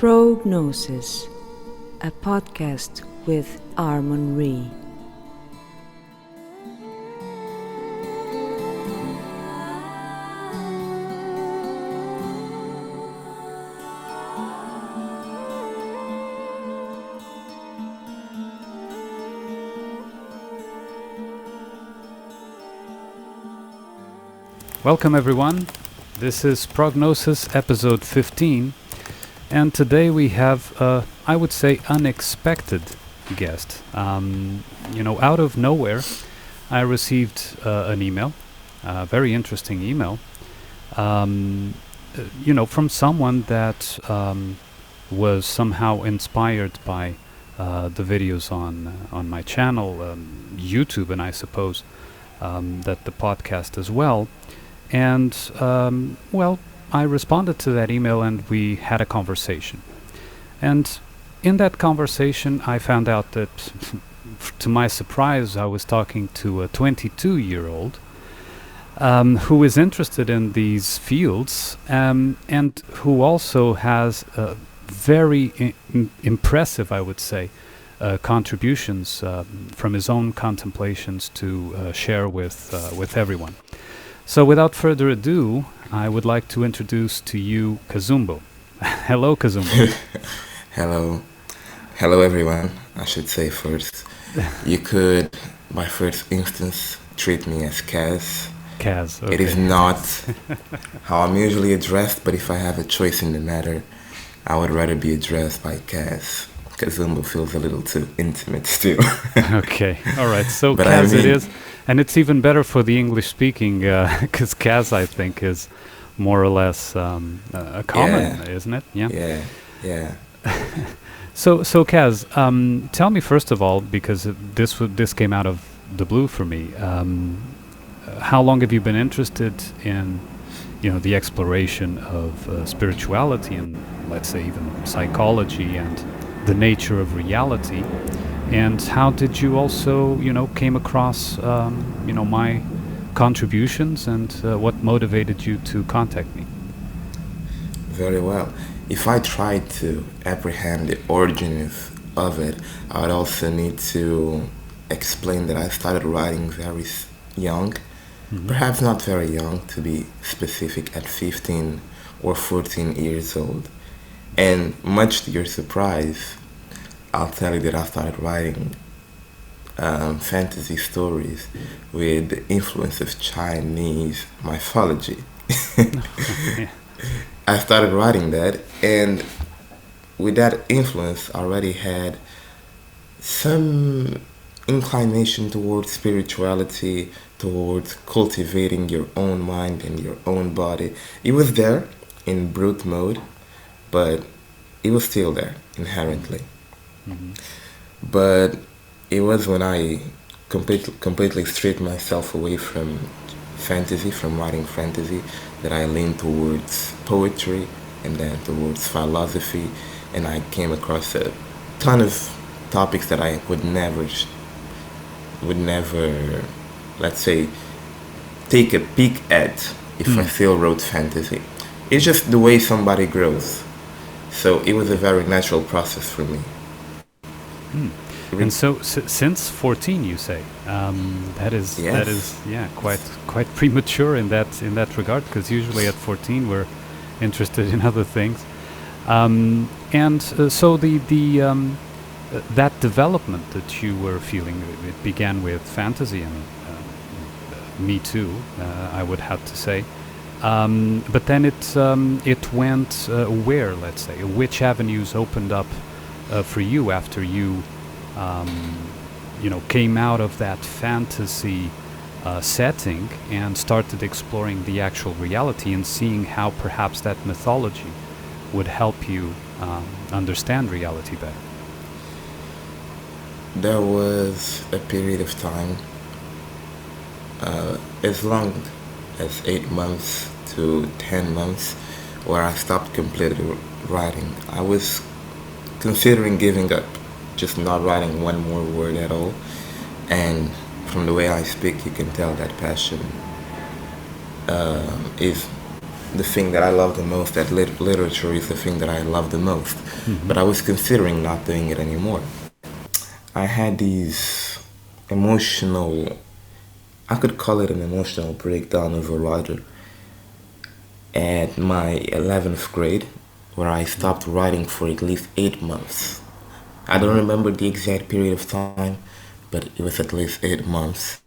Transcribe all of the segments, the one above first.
Pro.Gnosis, a podcast with Armon Ree. Welcome everyone, this is Pro.Gnosis episode 15, and today we have I would say unexpected guest. Out of nowhere I received an email, a very interesting email, from someone that was somehow inspired by the videos on my channel, YouTube, and I suppose that the podcast as well. And, I responded to that email and we had a conversation. And in that conversation, I found out that, to my surprise, I was talking to a 22-year-old who is interested in these fields and who also has very impressive, I would say, contributions from his own contemplations to share with everyone. So without further ado, I would like to introduce to you Cazumbo. Hello, Cazumbo. Hello everyone, I should say first. You could, by first instance, treat me as Kaz. Kaz, okay. It is not how I'm usually addressed, but if I have a choice in the matter, I would rather be addressed by Kaz. Cazumbo feels a little too intimate still. Okay, all right, so But Kaz it is. And it's even better for the English-speaking, because Kaz, I think, is more or less a common, isn't it? Yeah. So Kaz, tell me first of all, because this came out of the blue for me. How long have you been interested in, the exploration of spirituality and, let's say, even psychology and the nature of reality? And how did you also, came across, my contributions, and what motivated you to contact me? Very well. If I try to apprehend the origins of it, I would also need to explain that I started writing very young, perhaps not very young to be specific, at 15 or 14 years old. And much to your surprise, I'll tell you that I started writing fantasy stories with the influence of Chinese mythology. I started writing that, and with that influence, I already had some inclination towards spirituality, towards cultivating your own mind and your own body. It was there in brute mode, but it was still there inherently. But it was when I completely stripped myself away from fantasy, from writing fantasy, that I leaned towards poetry and then towards philosophy, and I came across a ton of topics that I would never, let's say, take a peek at if I still wrote fantasy. It's just the way somebody grows. So it was a very natural process for me. And so, since 14, you say, that is quite premature in that regard, because usually at 14 we're interested in other things, so that development that you were feeling, it began with fantasy, and me too, I would have to say, but then it went where, let's say, which avenues opened up for you after you came out of that fantasy setting and started exploring the actual reality and seeing how perhaps that mythology would help you understand reality better? There was a period of time, as long as 8 months to 10 months, where I stopped completely writing. I was considering giving up, just not writing one more word at all. And from the way I speak, you can tell that passion is the thing that I love the most, that literature is the thing that I love the most. Mm-hmm. But I was considering not doing it anymore. I had these emotional, I could call it an emotional breakdown as a writer at my 11th grade, where I stopped writing for at least 8 months. I don't remember the exact period of time, but it was at least 8 months.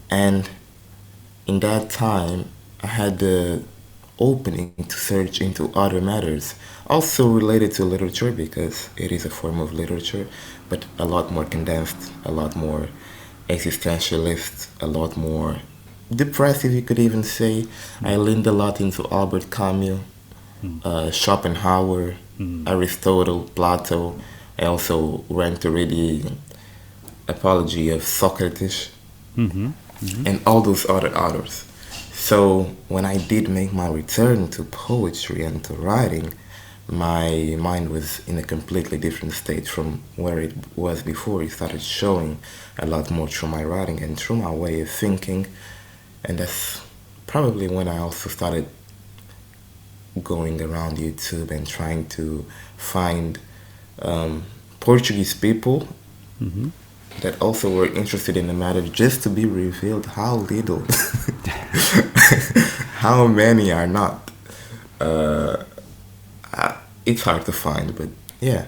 And in that time, I had the opening to search into other matters, also related to literature because it is a form of literature, but a lot more condensed, a lot more existentialist, a lot more depressive, you could even say. I leaned a lot into Albert Camus, Schopenhauer, Aristotle, Plato. I also went to read the Apology of Socrates Mm-hmm. Mm-hmm. and all those other authors. So when I did make my return to poetry and to writing, my mind was in a completely different state from where it was before. It started showing a lot more through my writing and through my way of thinking. And that's probably when I also started going around YouTube and trying to find Portuguese people Mm-hmm. that also were interested in the matter, just to be revealed how little, how many are not. It's hard to find, but yeah.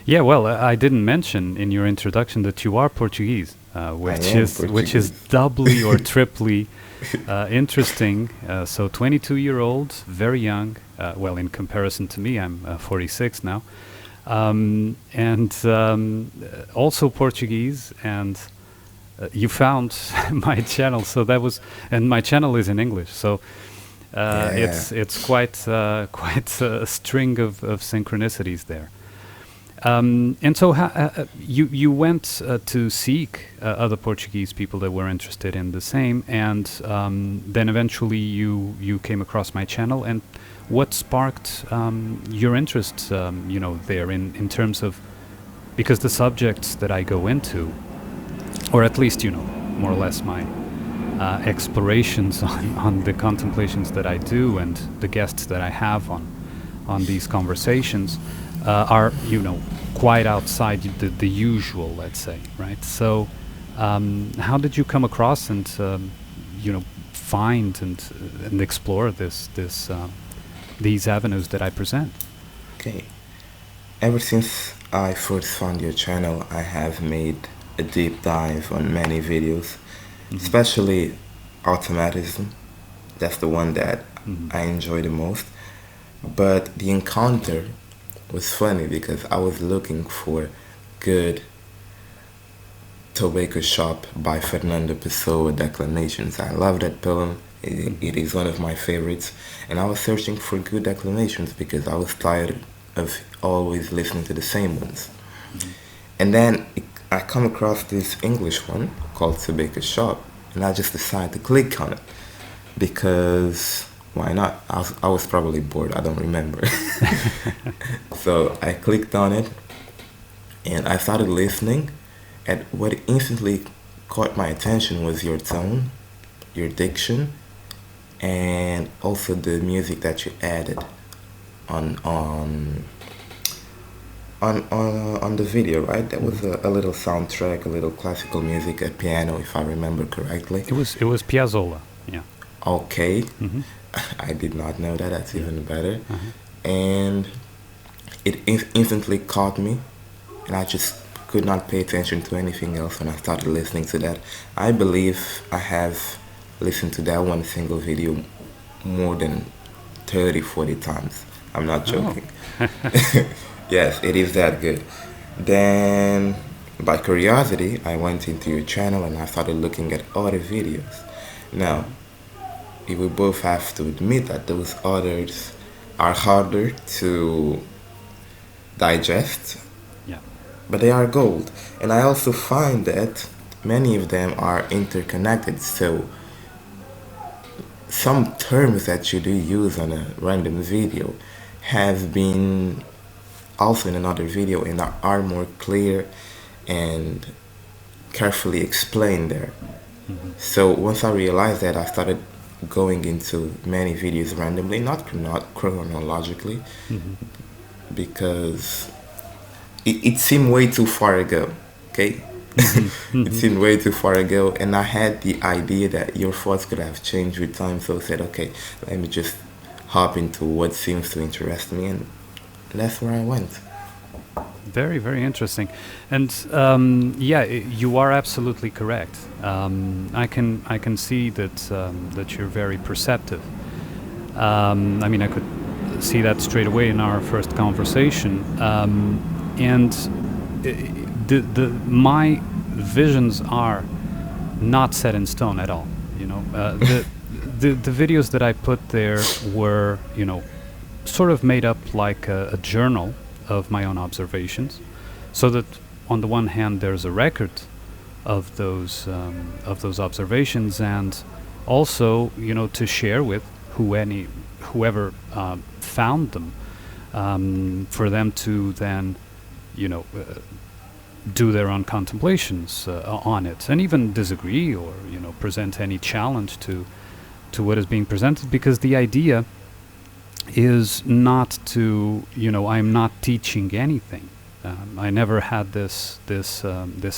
Yeah, well, I didn't mention in your introduction that you are Portuguese, which am is Portuguese. doubly or triply interesting. So 22-year-old, very young. Well, in comparison to me, I'm 46 now, and also Portuguese. And you found my channel, so that was, and my channel is in English, so. Yeah. It's quite a string of synchronicities there. And so you went to seek other Portuguese people that were interested in the same, and then eventually you came across my channel. And what sparked your interest, there in terms of, because the subjects that I go into, or at least more or less my explorations on the contemplations that I do and the guests that I have on these conversations are quite outside the usual, let's say, right? So how did you come across and find and explore these avenues that I present? Okay. Ever since I first found your channel, I have made a deep dive on many videos, especially automatism. That's the one that I enjoy the most. But the encounter was funny because I was looking for good Tobacco Shop by Fernando Pessoa declamations. I love that poem. It is one of my favorites. And I was searching for good declamations because I was tired of always listening to the same ones. And then I come across this English one called Tobacco Shop, and I just decided to click on it because why not? I was probably bored, I don't remember. So I clicked on it and I started listening, and what instantly caught my attention was your tone, your diction, and also the music that you added on the video, right? That was a little soundtrack, a little classical music, a piano, if I remember correctly. It was Piazzolla, yeah. Okay. Mm-hmm. I did not know that. That's even better. And it instantly caught me, and I just could not pay attention to anything else when I started listening to that. I believe I have listened to that one single video more than 30, 40 times. I'm not joking. Yes, it is that good. Then, by curiosity, I went into your channel and I started looking at other videos. Now, we will both have to admit that those others are harder to digest, Yeah. but they are gold. And I also find that many of them are interconnected. So, some terms that you do use on a random video have been also in another video and are more clear and carefully explained there. So once I realized that, I started going into many videos randomly, not chronologically, Hmm. because it seemed way too far ago. Okay, Hmm. it Hmm. seemed way too far ago, and I had the idea that your thoughts could have changed with time. So I said, okay, let me just hop into what seems to interest me, and that's where I went. Very, very interesting. And yeah, you are absolutely correct. I can see that you're very perceptive. I mean, I could see that straight away in our first conversation. And the my visions are not set in stone at all. You know, the videos that I put there were, you know, sort of made up like a journal of my own observations, so that on the one hand there's a record of those observations, and also, you know, to share with whoever found them, for them to then, you know, do their own contemplations on it, and even disagree, or, you know, present any challenge to what is being presented, because the idea is not to, you know, I'm not teaching anything. I never had this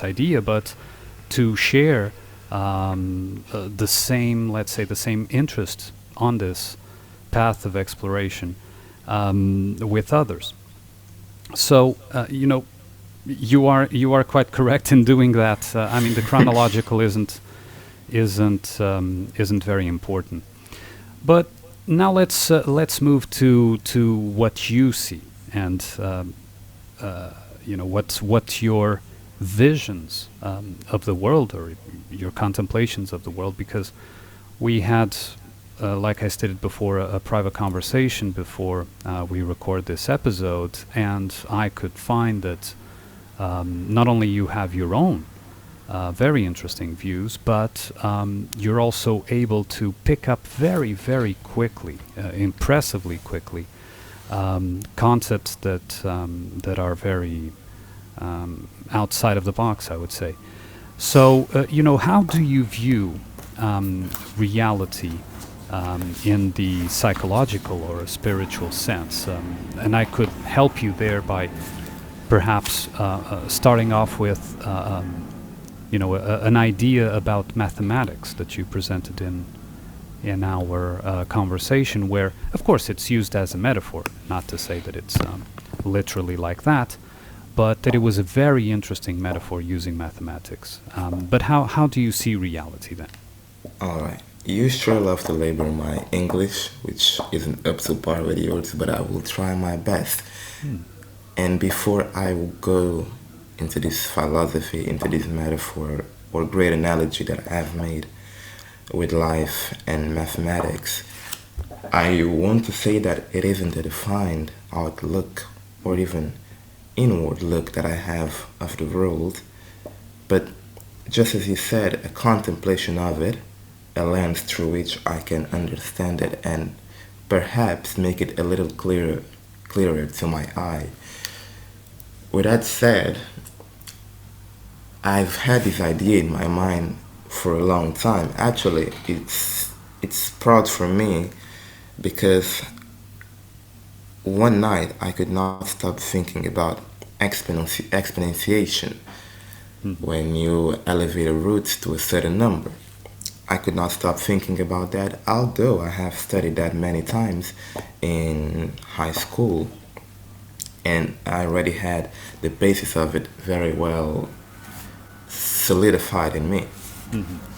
idea, but to share the same, let's say, the same interest on this path of exploration with others. So, you know, you are quite correct in doing that. I mean, the chronological isn't very important. But now let's move to what you see, and you know, what your visions of the world, or your contemplations of the world, because we had, like I stated before, a private conversation before we record this episode, and I could find that not only you have your own very interesting views, but you're also able to pick up very, very quickly, impressively quickly, concepts that are very outside of the box, I would say. So, you know, how do you view reality in the psychological or spiritual sense? And I could help you there by perhaps starting off with you know, an idea about mathematics that you presented in our conversation, where, of course, it's used as a metaphor, not to say that it's literally like that, but that it was a very interesting metaphor using mathematics. But how do you see reality then? All right. You sure love to labor my English, which isn't up to par with yours, but I will try my best. Hmm. And before I will go into this philosophy, into this metaphor or great analogy that I've made with life and mathematics, I want to say that it isn't a defined outlook or even inward look that I have of the world, but just as you said, a contemplation of it, a lens through which I can understand it and perhaps make it a little clearer to my eye. With that said, I've had this idea in my mind for a long time. Actually, it's proud for me because one night I could not stop thinking about exponentiation. Hmm. When you elevate a root to a certain number, I could not stop thinking about that, although I have studied that many times in high school, and I already had the basis of it very well solidified in me. Hmm.